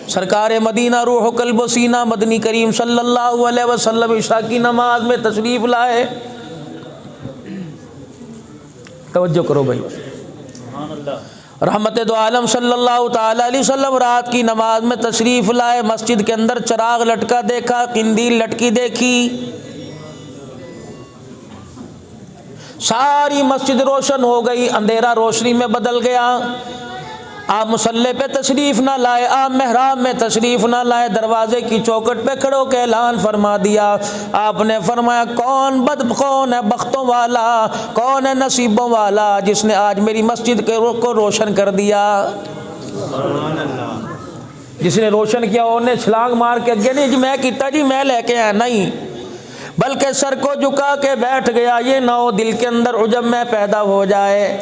سرکار مدینہ روح قلب و سینہ مدنی کریم صلی اللہ علیہ وسلم عشاء کی نماز میں تشریف لائے. توجہ کرو بھائی. رحمت دو عالم صلی اللہ تعالی علیہ وسلم رات کی نماز میں تشریف لائے. مسجد کے اندر چراغ لٹکا دیکھا, قندیل لٹکی دیکھی, ساری مسجد روشن ہو گئی, اندھیرا روشنی میں بدل گیا. آپ مصلی پہ تشریف نہ لائے, آپ محراب میں تشریف نہ لائے, دروازے کی چوکٹ پہ کھڑو کے اعلان فرما دیا. آپ نے فرمایا کون ہے بختوں والا, کون ہے نصیبوں والا جس نے آج میری مسجد کو روشن کر دیا. جس نے روشن کیا انہیں چھلانگ مار کے اگے نہیں جی میں کیتا جی میں لے کے آیا, نہیں بلکہ سر کو جھکا کے بیٹھ گیا. یہ نہ ہو دل کے اندر عجب میں پیدا ہو جائے.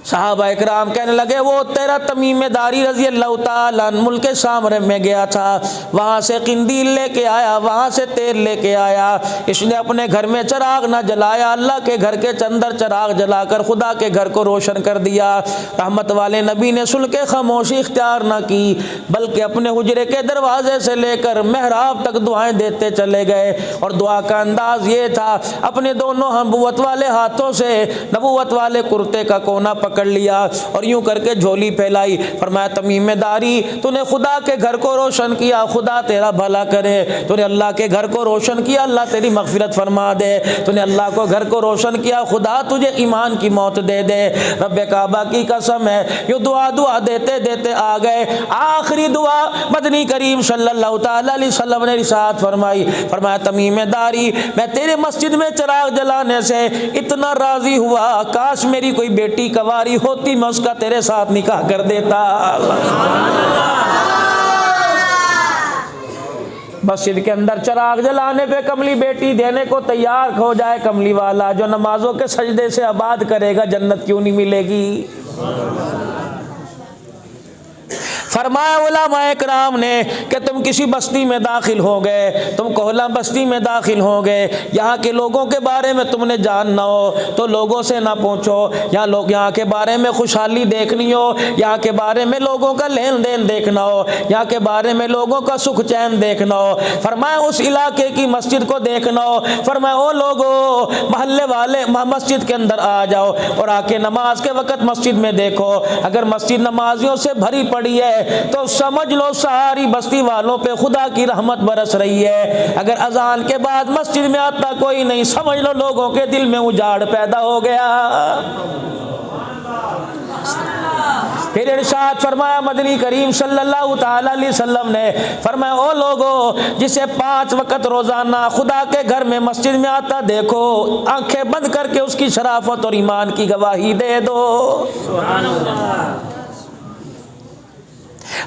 صحابہ اکرام کہنے لگے وہ تیرا تمیم داری رضی اللہ تعالیٰ عنہ ملک سامرے میں گیا تھا, وہاں سے قندیل لے کے آیا, وہاں سے تیل لے کے آیا. اس نے اپنے گھر میں چراغ نہ جلایا, اللہ کے گھر کے اندر چراغ جلا کر خدا کے گھر کو روشن کر دیا. رحمت والے نبی نے سن کے خاموشی اختیار نہ کی, بلکہ اپنے حجرے کے دروازے سے لے کر محراب تک دعائیں دیتے چلے گئے. اور دعا کا انداز یہ تھا, اپنے دونوں نبوت والے ہاتھوں سے نبوت والے کرتے کا کونا پکڑ لیا اور یوں کر کے جھولی پھیلائی. فرمایا تمیم داری تو نے خدا کے گھر کو روشن کیا, خدا تیرا بھلا کرے. تو نے اللہ کے گھر کو روشن کیا, اللہ تیری مغفرت فرما دے. تو نے اللہ کو گھر کو روشن کیا, خدا تجھے ایمان کی موت دے دے. رب کعبہ کی قسم ہے یہ دعا دیتے دیتے آ گئے. آخری دعا مدنی کریم صلی اللہ تعالی علیہ وسلم نے ارشاد فرمائی. فرمایا تمیم داری میں تیرے مسجد میں چراغ جلانے سے اتنا راضی ہوا, کاش میری کوئی بیٹی کواری ہوتی میں اس کا تیرے ساتھ نکاح کر دیتا. مسجد کے اندر چراغ جلانے پہ کملی بیٹی دینے کو تیار ہو جائے. کملی والا جو نمازوں کے سجدے سے آباد کرے گا جنت کیوں نہیں ملے گی. فرمایا علماء اکرام نے کہ تم کسی بستی میں داخل ہو گئے, تم کوہلا بستی میں داخل ہو گئے, یہاں کے لوگوں کے بارے میں تم نے جاننا ہو تو لوگوں سے نہ پوچھو. یہاں کے بارے میں خوشحالی دیکھنی ہو, یہاں کے بارے میں لوگوں کا لین دین دیکھنا ہو, یہاں کے بارے میں لوگوں کا سکھ چین دیکھنا ہو. فرمایا اس علاقے کی مسجد کو دیکھنا ہو. فرمایا او لوگوں محلے والے مسجد کے اندر آ جاؤ اور آ کے نماز کے وقت مسجد میں دیکھو. اگر مسجد نمازیوں سے بھری پڑی ہے تو سمجھ لو ساری بستی والوں پہ خدا کی رحمت برس رہی ہے. اگر اذان کے بعد مسجد میں آتا کوئی نہیں, سمجھ لو لوگوں کے دل میں اجاڑ پیدا ہو گیا. پھر ارشاد فرمایا مدنی کریم صلی اللہ تعالی علیہ وسلم نے, فرمایا او لوگو جسے 5 وقت روزانہ خدا کے گھر میں مسجد میں آتا دیکھو, آنکھیں بند کر کے اس کی شرافت اور ایمان کی گواہی دے دو. سبحان اللہ.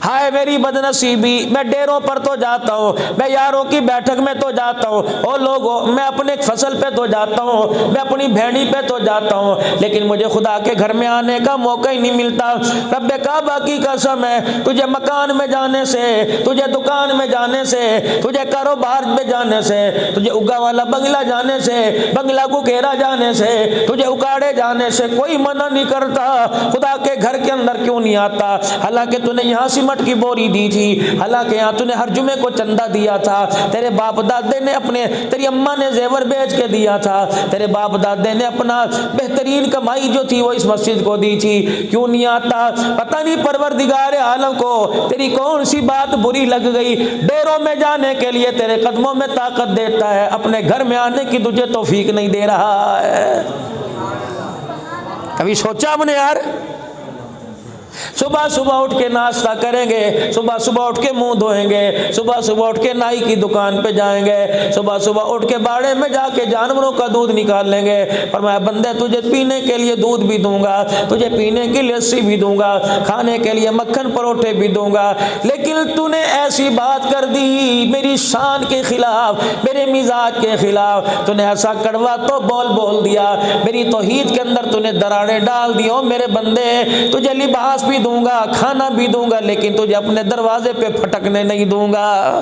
ہائے میری بدنصیبی, میں ڈیروں پر تو جاتا ہوں, میں یاروں کی بیٹھک میں تو جاتا ہوں, او لوگوں میں اپنے فصل پہ تو جاتا ہوں, میں اپنی بھینی پہ تو جاتا ہوں, لیکن مجھے خدا کے گھر میں آنے کا موقع ہی نہیں ملتا. رب کعبہ کی قسم ہے تجھے مکان میں جانے سے, تجھے دکان میں جانے سے, تجھے کاروبار میں جانے سے, تجھے اگا والا بنگلہ جانے سے, بنگلہ کو گھیرا جانے سے, تجھے اکاڑے جانے سے کوئی منع نہیں کرتا. خدا کے گھر کے اندر کیوں نہیں آتا؟ حالانکہ تو نے یہاں سیمٹ کی بوری دی تھی, حالانکہ یہاں تو نے ہر جمعے کو چندہ دیا تھا, تیرے باپ دادے نے اپنے, تیری اماں نے زیور بیچ کے دیا تھا, تیرے باپ دادے نے اپنا بہترین کمائی جو تھی وہ اس مسجد کو دی تھی, کیوں نہیں آتا؟ پتہ نہیں پروردگار عالم کو تیری کون سی بات بری لگ گئی, ڈیروں میں جانے کے لیے تیرے قدموں میں طاقت دیتا ہے, اپنے گھر میں آنے کی تجھے توفیق نہیں دے رہا ہے. کبھی سوچا ہم نے یار؟ صبح صبح اٹھ کے ناشتہ کریں گے, صبح صبح اٹھ کے منہ دھوئیں گے, صبح صبح اٹھ کے نائی کی دکان پہ جائیں گے, صبح صبح اٹھ کے باڑے میں جا کے جانوروں کا دودھ نکال لیں گے. فرمایا بندے تجھے پینے کے لیے دودھ بھی دوں گا, تجھے پینے کی لسی بھی دوں گا, کھانے کے لیے مکھن پروٹھے بھی دوں گا, لیکن تو نے ایسی بات کر دی میری شان کے خلاف, میرے مزاج کے خلاف, تو نے ایسا کڑوا تو بول دیا, میری توحید کے اندر تو نے دراڑیں ڈال دی. او میرے بندے تجھے لباس بھی دوں گا, کھانا بھی دوں گا, لیکن تجھے اپنے دروازے پہ پھٹکنے نہیں دوں گا.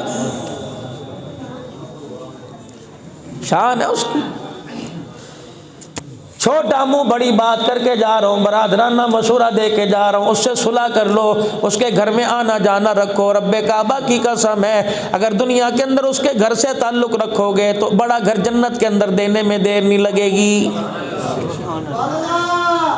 شان ہے اس کی. چھوٹا منہ بڑی بات کر کے جا رہا ہوں، برادرانہ مشورہ دے کے جا رہا ہوں، اس سے صلح کر لو، اس کے گھر میں آنا جانا رکھو۔ رب کعبہ کی قسم ہے اگر دنیا کے اندر اس کے گھر سے تعلق رکھو گے تو بڑا گھر جنت کے اندر دینے میں دیر نہیں لگے گی۔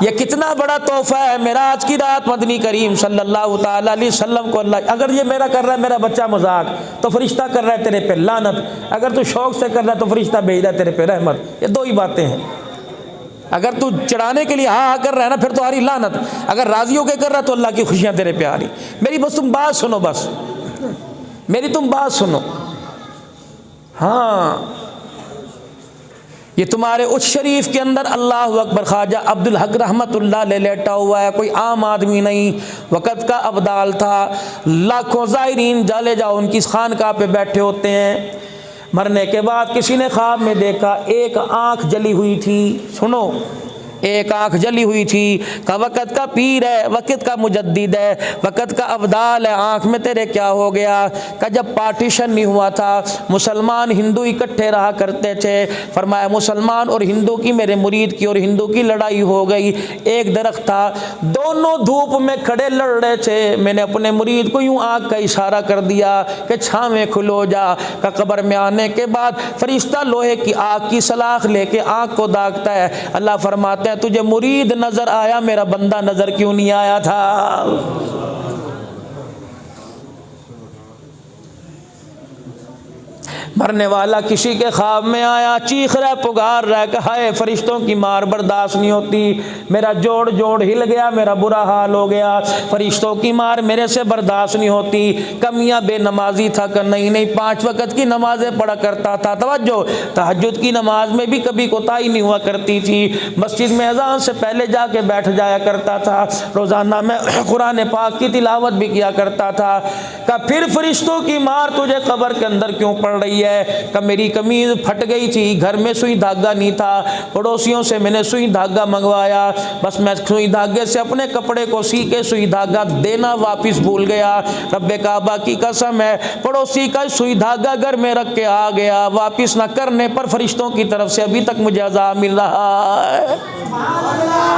یہ کتنا بڑا تحفہ ہے معراج کی رات مدنی کریم صلی اللہ تعالی علیہ وسلم کو اللہ۔ اگر یہ میرا کر رہا ہے میرا بچہ مذاق تو فرشتہ کر رہا ہے تیرے پہ لعنت، اگر تو شوق سے کر رہا ہے تو فرشتہ بھیج رہا ہے تیرے پہ رحمت۔ یہ دو ہی باتیں ہیں، اگر تو چڑھانے کے لیے ہاں کر رہا ہے نا پھر تو ہاری لعنت، اگر راضی ہو کے کر رہا ہے تو اللہ کی خوشیاں تیرے پہ آ رہی۔ میری بس تم بات سنو، بس میری تم بات سنو۔ ہاں یہ تمہارے اس شریف کے اندر اللہ اکبر خواجہ عبدالحق رحمت اللہ علیہ لیٹا ہوا ہے، کوئی عام آدمی نہیں، وقت کا ابدال تھا، لاکھوں زائرین جالے جاؤ ان کی خانقاہ پہ بیٹھے ہوتے ہیں۔ مرنے کے بعد کسی نے خواب میں دیکھا ایک آنکھ جلی ہوئی تھی، سنو ایک آنکھ جلی ہوئی تھی، کہ وقت کا پیر ہے، وقت کا مجدد ہے، وقت کا ابدال ہے، آنکھ میں تیرے کیا ہو گیا؟ کہ جب پارٹیشن نہیں ہوا تھا مسلمان ہندو اکٹھے رہا کرتے تھے، فرمایا مسلمان اور ہندو کی، میرے مرید کی اور ہندو کی لڑائی ہو گئی، ایک درخت تھا دونوں دھوپ میں کھڑے لڑ رہے تھے، میں نے اپنے مرید کو یوں آنکھ کا اشارہ کر دیا کہ چھاں میں کھلو جا، کہ قبر میں آنے کے بعد فرشتہ لوہے کی آگ کی سلاخ لے کے آنکھ کو داغتا ہے، اللہ فرماتے ہیں تجھے مرید نظر آیا میرا بندہ نظر کیوں نہیں آیا تھا؟ مرنے والا کسی کے خواب میں آیا، چیخ رہا پکار رہا کہ ہائے فرشتوں کی مار برداشت نہیں ہوتی، میرا جوڑ جوڑ ہل گیا، میرا برا حال ہو گیا، فرشتوں کی مار میرے سے برداشت نہیں ہوتی۔ کمیاں بے نمازی تھا کہ نہیں 5 وقت کی نمازیں پڑھا کرتا تھا، توجہ تہجد کی نماز میں بھی کبھی کوتاہی نہیں ہوا کرتی تھی، مسجد میں اذان سے پہلے جا کے بیٹھ جایا کرتا تھا، روزانہ میں قرآن پاک کی تلاوت بھی کیا کرتا تھا، کہ پھر فرشتوں کی مار تجھے قبر کے اندر کیوں پڑ رہی ہے؟ کہ میری قمیض پھٹ گئی تھی، گھر میں سوئی دھاگا نہیں تھا، پڑوسیوں سے میں نے سوئی دھاگا منگوایا، بس میں سوئی دھاگے سے اپنے کپڑے کو سی کے سوئی دھاگا دینا واپس بھول گیا، رب کعبہ کی قسم ہے پڑوسی کا سوئی دھاگا گھر میں رکھ کے آ گیا، واپس نہ کرنے پر فرشتوں کی طرف سے ابھی تک مجھے عذاب مل رہا ہے۔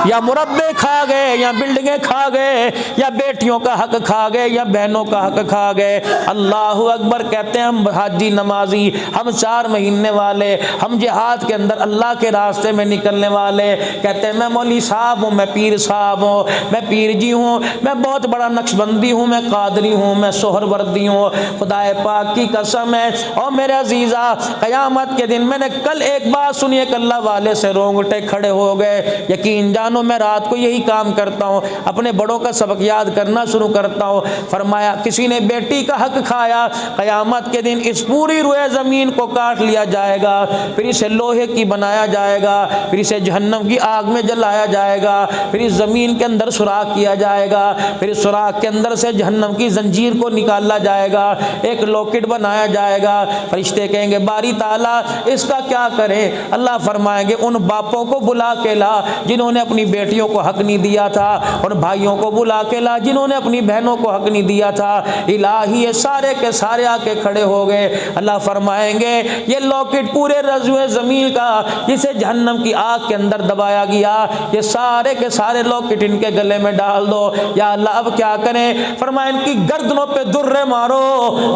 یا مربے کھا گئے، یا بلڈنگیں کھا گئے، یا بیٹیوں کا حق کھا گئے، یا بہنوں کا حق کھا گئے۔ اللہ اکبر کہتے ہیں ہم حاجی نمازی، ہم 4 مہینے والے، ہم جہاد کے اندر اللہ کے راستے میں نکلنے والے، کہتے ہیں میں مولوی صاحب ہوں، میں پیر صاحب ہوں، میں پیر جی ہوں، میں بہت بڑا نقشبندی ہوں، میں قادری ہوں، میں سہر وردی ہوں، خدا پاک کی قسم ہے۔ اور میرے عزیزہ قیامت کے دن میں نے کل ایک بات سنی ہے کہ اللہ والے سے رونگٹے کھڑے ہو گئے، یقین جانو میں رات کو یہی کام کرتا ہوں، اپنے بڑوں کا سبق یاد کرنا شروع کرتا ہوں۔ فرمایا کسی نے بیٹی کا حق کھایا، قیامت کے دن اس پوری روئے زمین کو کاٹ لیا جائے گا، پھر اسے لوہے کی بنایا جائے گا، پھر اسے جہنم کی آگ میں جلایا جائے گا، پھر اس زمین کے اندر سوراخ کیا جائے گا، پھر اس سوراخ کے اندر سے جہنم کی زنجیر کو نکالا جائے گا، ایک لاکٹ بنایا جائے گا، فرشتے کہیں گے باری تعالیٰ اس کا کیا کرے؟ اللہ فرمائیں گے ان باپوں کو بلا کے لا جنہوں نے اپنی بیٹیوں کو حق نہیں دیا تھا، اور بھائیوں کو بلا کے لا جنہوں نے اپنی بہنوں کو حق نہیں دیا تھا۔ الہی یہ سارے کے سارے آ کے کھڑے ہو گئے، اللہ فرمائیں گے یہ لاکٹ پورے رضوے زمین کا جسے جہنم کی آگ کے اندر دبایا گیا، یہ سارے کے سارے لاکٹ ان کے گلے میں ڈال دو، یا اللہ اب کیا کریں؟ فرمائیں ان کی گردنوں پہ درے مارو،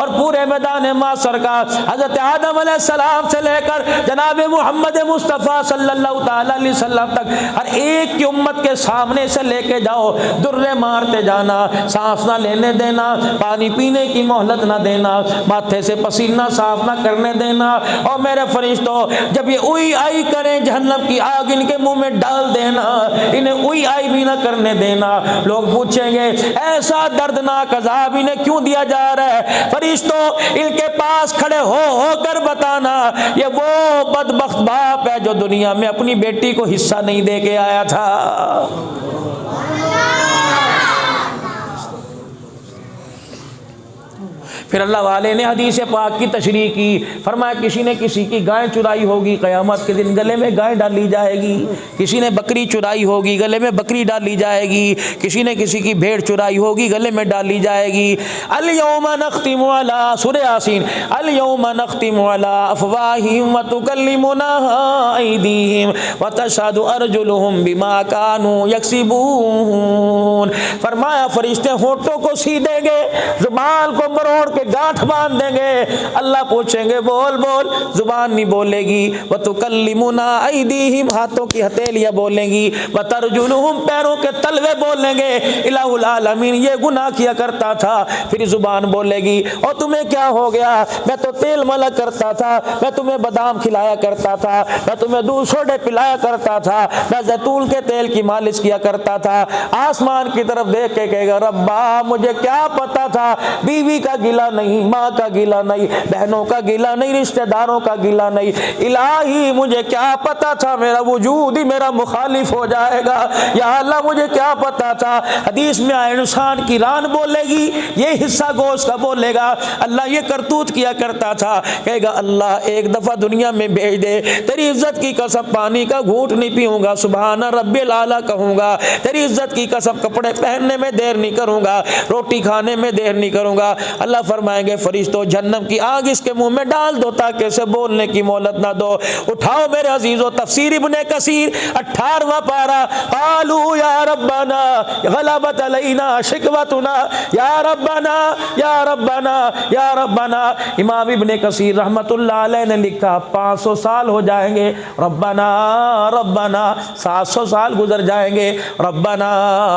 اور پورے میدان محشر کا حضرت آدم علیہ السلام سے لے کر جناب محمد مصطفیٰ صلی اللہ تعالی علیہ وسلم تک ہر ایک کی امت کے سامنے سے لے کے جاؤ، درے مارتے جانا، سانس نہ لینے دینا، پانی پینے کی مہلت نہ دینا، ماتھے سے پسینہ صاف نہ کرنے دینا، اور میرے فرشتوں جب یہ اوئی آئی کریں جہنم کی آگ ان کے منہ میں ڈال دینا، انہیں اوئی آئی بھی نہ کرنے دینا۔ لوگ پوچھیں گے ایسا دردناک عذاب انہیں کیوں دیا جا رہا ہے؟ فرشتوں ان کے پاس کھڑے ہو کر بتانا یہ وہ بدبخت باپ ہے جو دنیا میں اپنی بیٹی کو حصہ نہیں دے کے آیا تھا۔ پھر اللہ والے نے حدیث پاک کی تشریح کی، فرمایا کسی نے کسی کی گائے چرائی ہوگی، قیامت کے دن گلے میں گائے ڈالی جائے گی، کسی نے بکری چرائی ہوگی گلے میں بکری ڈالی جائے گی، کسی نے کسی کی بھیڑ چرائی ہوگی گلے میں ڈالی جائے گی۔ الیوم نختم علی، سورہ یاسین، الیوم نختم علی افواہہم وتکلمنا ایدیہم وتشہد ارجلہم بما کانوا یکسبون۔ فرمایا فرشتے ہونٹوں کو سی دیں گے، زبان کو مروڑ کے گانٹھ باندھ دیں گے، اللہ پوچھیں گے بول بول، زبان نہیں بولے گی، وتکلمنا ایدیہم، ہاتھوں کی ہتھیلیاں بولیں گی، وترجلہم، پیروں کے تلوے بولیں گے، الہ العالمین یہ گناہ کیا کرتا تھا، پھر زبان بولے گی اور تمہیں کیا ہو گیا، میں تو تیل ملا کرتا تھا، میں تمہیں بادام کھلایا کرتا تھا، میں تمہیں دودھ سوڈے پلایا کرتا تھا، میں زیتون کے تیل کی مالش کیا کرتا تھا۔ آسمان کی طرف دیکھ کے کہے گا ربا مجھے کیا پتا تھا، بیوی کا گلہ نہیں، ماں کا گلہ نہیں، بہنوں کا گلہ نہیں، رشتہ داروں کا گلہ نہیں، الہی مجھے کیا پتا تھا میرا وجود ہی میرا مخالف ہو جائے گا، یا اللہ مجھے کیا پتا تھا۔ حدیث میں آئے انسان کی ران بولے گی، یہ حصہ گوشت کا بولے گا اللہ یہ کرتوت کیا کرتا تھا، کہے گا اللہ ایک دفعہ دنیا میں بھیج دے، تیری عزت کی قسم پانی کا گھونٹ نہیں پیوں گا، سبحان رب العالی کہوں گا، تیری عزت کی قسم کپڑے پہننے میں دیر نہیں کروں گا، روٹی کھانے میں دیر نہیں کروں گا۔ اللہ فرمائیں گے فرشتوں جہنم کی آگ اس کے منہ میں ڈال دو تاکہ اسے بولنے کی مہلت نہ دو۔ اٹھاؤ میرے عزیزو تفسیر ابن کثیر 18واں پارہ، قالوا یا ربنا غلبت علینا شکوتنا یا ربنا یا ربنا یا ربنا۔ امام ابن کثیر رحمت اللہ علیہ نے لکھا 500 سال ہو جائیں گے، ربنا ربنا 700 سال گزر جائیں گے، ربنا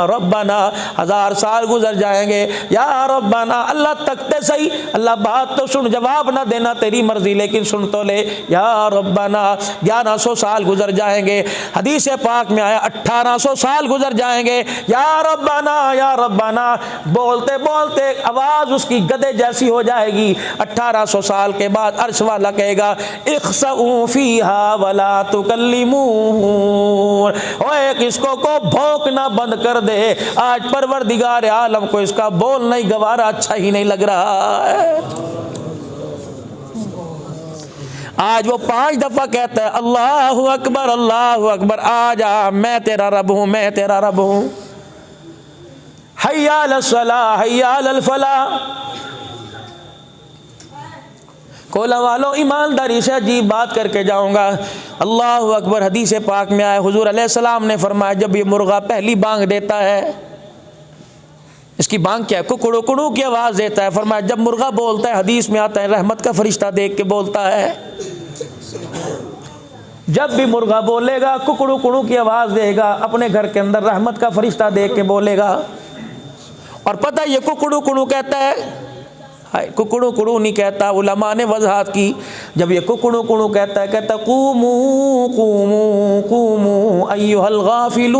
ربنا 1000 سال گزر جائیں گے، یا ربنا اللہ تکتے صحیح، اللہ بات تو سن، جواب نہ دینا تیری مرضی لیکن سن تو لے، یا ربنا 1100 سال گزر جائیں گے، حدیث پاک میں آیا 1800 سال گزر جائیں گے، یا ربنا بولتے بولتے آواز اس کی گدے جیسی ہو جائے گی۔ 1800 سال کے بعد عرش والا کہے گا اخسؤوا فیہا ولا تکلمون، اوے اس کو بھونکنا بند کر دے، آج پروردگار عالم کو اس کا بولنا ہی گوارا اچھا ہی نہیں لگ رہا ہے۔ آج وہ 5 دفعہ کہتا ہے اللہ اکبر، آجا میں تیرا رب ہوں، میں تیرا رب ہوں، حی علی الصلاۃ حی علی الفلاح۔ کولا والوں ایمانداری سے عجیب بات کر کے جاؤں گا، اللہ اکبر۔ حدیث پاک میں آئے حضور علیہ السلام نے فرمایا جب یہ مرغا پہلی بانگ دیتا ہے، اس کی بانگ کیا ہے، ککڑو کڑو کی آواز دیتا ہے، فرمایا جب مرغا بولتا ہے حدیث میں آتا ہے رحمت کا فرشتہ دیکھ کے بولتا ہے، جب بھی مرغا بولے گا ککڑو کڑو کی آواز دے گا اپنے گھر کے اندر رحمت کا فرشتہ دیکھ کے بولے گا۔ اور پتہ یہ ککڑو کڑو کہتا ہے، ککڑو کڑو نہیں کہتا، علماء نے وضاحت کی جب یہ ککڑو کڑو کہتا ہے، کہتا قومو قومو قومو ایھا الغافلون،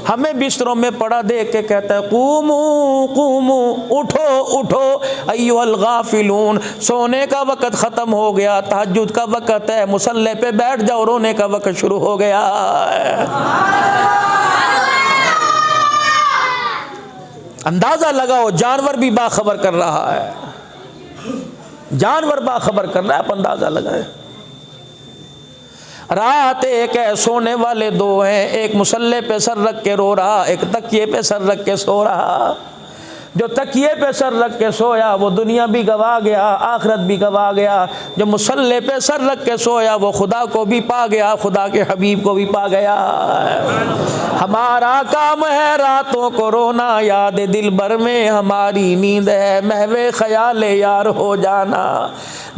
ہمیں بستروں میں پڑا دیکھ کے کہتا ہے قومو قومو، اٹھو اٹھو، ایھا الغافلون، سونے کا وقت ختم ہو گیا، تہجد کا وقت ہے، مصلی پہ بیٹھ جاؤ، رونے کا وقت شروع ہو گیا ہے۔ اندازہ لگاؤ جانور بھی باخبر کر رہا ہے، جانور باخبر کر رہا ہے، آپ اندازہ لگائیں۔ رات ایک ہے، سونے والے 2 ہیں، ایک مصلی پہ سر رکھ کے رو رہا، ایک تکیے پہ سر رکھ کے سو رہا۔ جو تکیے پہ سر رکھ کے سویا وہ دنیا بھی گوا گیا، آخرت بھی گوا گیا، جو مصلی پہ سر رکھ کے سویا وہ خدا کو بھی پا گیا، خدا کے حبیب کو بھی پا گیا۔ ہمارا کام ہے راتوں کو رونا، یاد دل بھر میں ہماری نیند ہے، محو خیال یار ہو جانا۔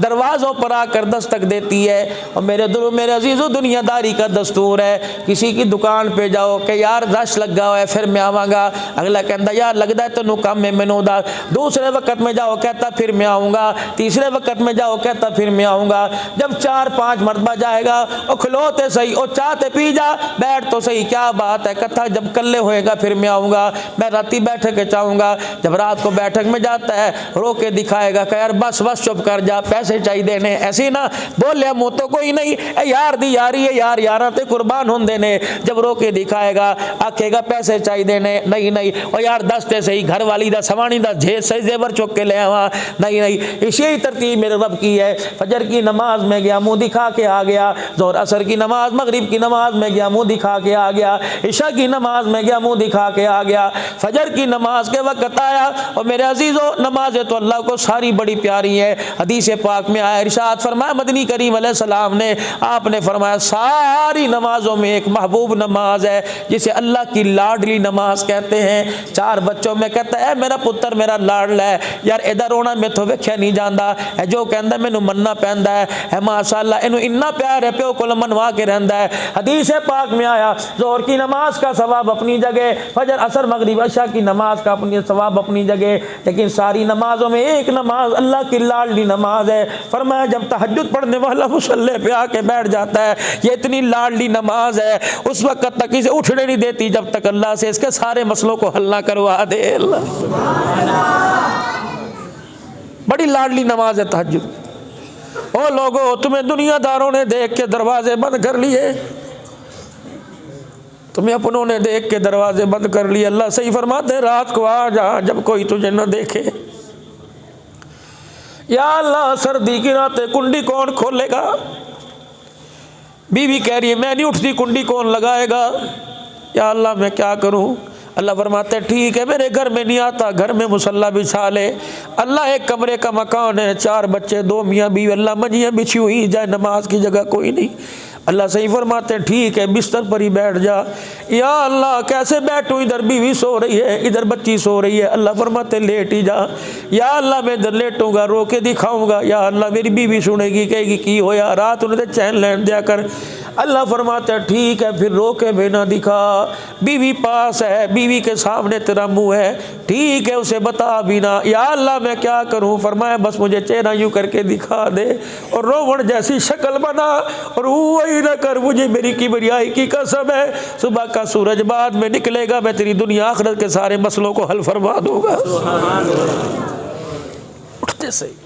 دروازوں پر آ کر دستک دیتی ہے، اور میرے عزیزو دنیا داری کا دستور ہے، کسی کی دکان پہ جاؤ کہ یار رش لگا ہوا ہے پھر میں آواں گا، اگلا کہندا یار لگدا ہے تینوں کام میں مینوں دا، دوسرے وقت میں جاؤ کہتا پھر میں آؤں گا، تیسرے وقت میں جاؤ کہتا پھر میں آؤں گا، جب 4-5 مرتبہ جائے گا او کھلوتے صحیح، او چاہتے پی جا، بیٹھ تو صحیح، کیا بات ہے، کہتا جب کلے ہوئے گا پھر میں آؤں گا، میں راتی بیٹھک کے چاہوں گا، جب رات کو بیٹھک میں جاتا ہے رو کے دکھائے گا کہ یار بس چپ کر جا، پیسے چاہیے دینے، ایسے نہ بولے منہ تو کوئی نہیں، اے یار دی یاری ہے، یار یاراں تے قربان ہون دینے، جب رو کے دکھائے گا آکھے گا پیسے چاہیے دینے، نہیں اور یار دستے صحیح، گھر والی دا سوانی دا زیور چک کے لے آوا، نہیں نہیں، اسی ترتیب میرے رب کی ہے۔ فجر کی نماز میں گیا منہ دکھا کے آ گیا، ظہر عصر کی نماز مغرب کی نماز میں گیا منہ دکھا کے آ گیا، عشاء کی نماز میں گیا منہ دکھا کے آ گیا، فجر کی نماز کے وقت آیا۔ اور میرے عزیزو نمازیں تو اللہ کو ساری بڑی پیاری ہے، حدیث پاک میں آیا، ارشاد فرمایا مدنی کریم علیہ السلام نے، آپ نے فرمایا ساری نمازوں میں ایک محبوب نماز ہے جسے اللہ کی لاڈلی نماز کہتے ہیں۔ چار بچوں میں کہتا ہے اے میرا پتر میرا لاڈلا ہے، یار ادھر رونا میں تو ویکھیا نہیں جاندا ہے، جو کہندا مینوں مننا پیندا ہے ماشاءاللہ اینو اتنا پیار ہے پیو کول منوا کے رہندا ہے۔ حدیث پاک میں آیا ظہر کی نماز کا ثواب اپنی جگہ، فجر عصر مغرب عشاء کی نماز کا اپنی ثواب اپنی جگہ، لیکن ساری نمازوں میں ایک نماز اللہ کی لاڈلی نماز ہے۔ فرمایا جب تہجد پڑھنے والا مصلی پہ آ کے بیٹھ جاتا ہے، یہ اتنی لاڈلی نماز ہے، اس وقت تک اسے اٹھنے نہیں دیتی جب تک اللہ سے اس کے سارے مسئلوں کو حل نہ کروا دے۔ بڑی لاڈلی نماز ہے تہجد۔ او لوگو تمہیں دنیا داروں نے دیکھ کے دروازے بند کر لیے، تمہیں اپنوں نے دیکھ کے دروازے بند کر لیے، اللہ صحیح فرماتے رات کو آ جا جب کوئی تجھے نہ دیکھے۔ یا اللہ سردی کی راتیں کنڈی کون کھولے گا؟ بیوی کہہ رہی ہے میں نہیں اٹھتی، کنڈی کون لگائے گا؟ یا اللہ میں کیا کروں؟ اللہ فرماتے ٹھیک ہے میرے گھر میں نہیں آتا، گھر میں مصلی بچھا لے۔ اللہ ایک کمرے کا مکان ہے، 4 بچے 2 میاں بیوی، اللہ منجیاں بچھی ہوئی جائے نماز کی جگہ کوئی نہیں۔ اللہ صحیح فرماتے ٹھیک ہے بستر پر ہی بیٹھ جا۔ یا اللہ کیسے بیٹھوں، ادھر بیوی سو رہی ہے ادھر بچی سو رہی ہے، اللہ فرماتے لیٹ ہی جا۔ یا اللہ میں ادھر لیٹوں گا رو کے دکھاؤں گا، یا اللہ میری بیوی سنے گی کہے گی کی ہویا، رات انہیں چین لین دیا کر۔ اللہ فرماتا ہے ٹھیک ہے پھر رو کے بھی نہ دکھا، بیوی پاس ہے بیوی کے سامنے تیرا منہ ہے، ٹھیک ہے اسے بتا بھی نہ۔ یا اللہ میں کیا کروں؟ فرمایا بس مجھے چہرہ یوں کر کے دکھا دے اور روڑ جیسی شکل بنا اور وہی نہ کر، مجھے میری کبریائی کی قسم ہے صبح کا سورج بعد میں نکلے گا میں تیری دنیا آخرت کے سارے مسئلوں کو حل فرما دوں گا۔ اٹھتے صحیح،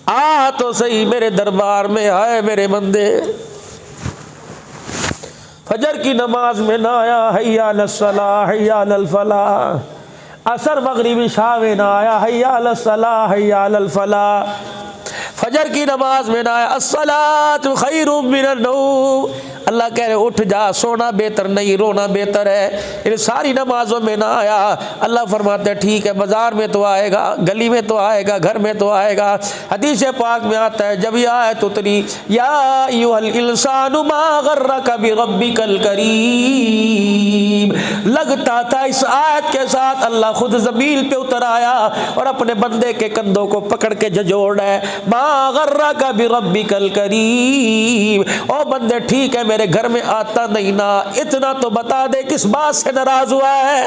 آ تو صحیح میرے دربار میں، آئے میرے بندے۔ فجر کی نماز میں نہ آیا حی علی الصلاۃ حی علی الفلاح، عصر مغرب عشاء میں نہ آیا حی علی الصلاۃ حی علی الفلاح، فجر کی نماز میں نہ آیا الصلاۃ خیر من النوم، اللہ کہہ رہے اٹھ جا، سونا بہتر نہیں رونا بہتر ہے۔ ان ساری نمازوں میں نہ آیا، اللہ فرماتے ٹھیک ہے بازار میں تو آئے گا، گلی میں تو آئے گا، گھر میں تو آئے گا۔ حدیث پاک میں آتا ہے جب یہ آیت اتری یا ایھا الانسان ما غرک بربک الکریم، لگتا تھا اس آیت کے ساتھ اللہ خود زمین پہ اتر آیا اور اپنے بندے کے کندھوں کو پکڑ کے جھنجھوڑ ہے، ما غرک بربک الکریم، او بندے ٹھیک ہے میرے گھر میں آتا نہیں نا، اتنا تو بتا دے کس بات سے ناراض ہوا ہے؟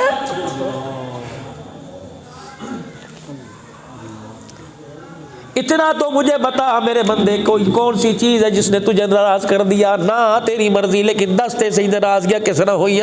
اتنا تو مجھے بتا میرے بندے کوئی کون سی چیز ہے جس نے تجھے ناراض کر دیا؟ نہ تیری مرضی لیکن دستے سے ہی ناراض گیا کس نہ ہوئی۔